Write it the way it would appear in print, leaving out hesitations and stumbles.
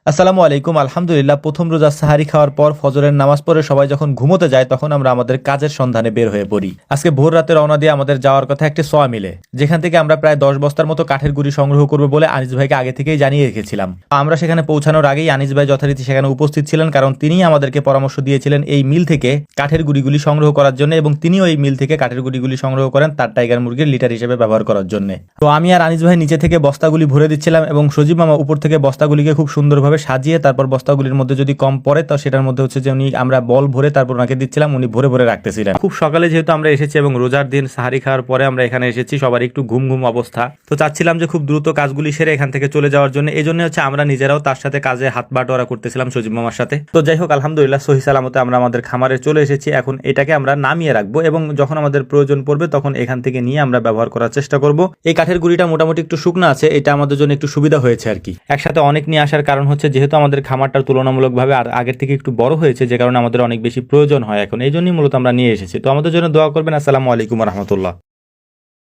আসসালামু আলাইকুম। আলহামদুলিল্লাহ, প্রথম রোজা সাহারি খাওয়ার পর ফজরের নামাজ পড়ে সবাই যখন ঘুমোতে যায় তখন আমরা আমাদের কাজের সন্ধানে বের হয়ে পড়ি। আজকে ভোর রাতে রওনা দিয়ে আমাদের যাওয়ার কথা একটি সোয়া মিলে, যেখান থেকে আমরা প্রায় 10 বস্তার মতো কাঠের গুঁড়ি সংগ্রহ করবো বলে আনিস ভাইকে আগে থেকেই জানিয়ে রেখেছিলাম। আমরা সেখানে পৌঁছানোর আগেই আনিস ভাই যথারীতি সেখানে উপস্থিত ছিলেন, কারণ তিনিই আমাদেরকে পরামর্শ দিয়েছিলেন এই মিল থেকে কাঠের গুঁড়িগুলি সংগ্রহ করার জন্য, এবং তিনিও এই মিল থেকে কাঠের গুঁড়িগুলি সংগ্রহ করেন তার টাইগার মুরগির লিটার হিসেবে ব্যবহার করার জন্য। তো আমি আর আনিস ভাই নিচে থেকে বস্তাগুলি ভরে দিচ্ছিলাম এবং সজীব মামা উপর থেকে বস্তাগুলিকে খুব সুন্দরভাবে সাজিয়ে তারপর বস্তাগুলির মধ্যে যদি কম পড়ে তো সেটার মধ্যে হচ্ছে যে আমরা বল ভরে তারপর ওনাকে দিচ্ছিলাম, উনি ভরে ভরে রাখতেছিলেন। খুব সকালে যেহেতু আমরা এসেছি এবং রোজার দিন সাহারি খাওয়ার পরে আমরা এখানে এসেছি, সবার একটু ঘুম ঘুম অবস্থা, তো চাচ্ছিলাম যে খুব দ্রুত কাজগুলি সেরে এখান থেকে চলে যাওয়ার জন্য। এই জন্য হচ্ছে আমরা নিজেরাও তার সাথে কাজে হাত বাটোয়ারা করতেছিলাম সজীব মামার সাথে। তো যাই হোক, আলহামদুলিল্লাহ সহি সালামতে আমরা আমাদের খামারে চলে এসেছি। এখন এটাকে আমরা নামিয়ে রাখবো এবং যখন আমাদের প্রয়োজন পড়বে তখন এখান থেকে নিয়ে আমরা ব্যবহার করার চেষ্টা করব। এই কাঠের গুঁড়িটা মোটামুটি একটু শুকনো আছে, এটা আমাদের জন্য একটু সুবিধা হয়েছে আর কি। একসাথে অনেক নিয়ে আসার কারণ হচ্ছে যেহেতু আমাদের খামারটা তুলনামূলকভাবে আর আগের থেকে একটু বড় হয়েছে, যে কারণে আমাদের অনেক বেশি প্রয়োজন হয় এখন, এই জন্যই মূলত আমরা নিয়ে এসেছি। তো আমাদের জন্য দোয়া করবেন। আসসালামু আলাইকুম রহমতুল্লাহ।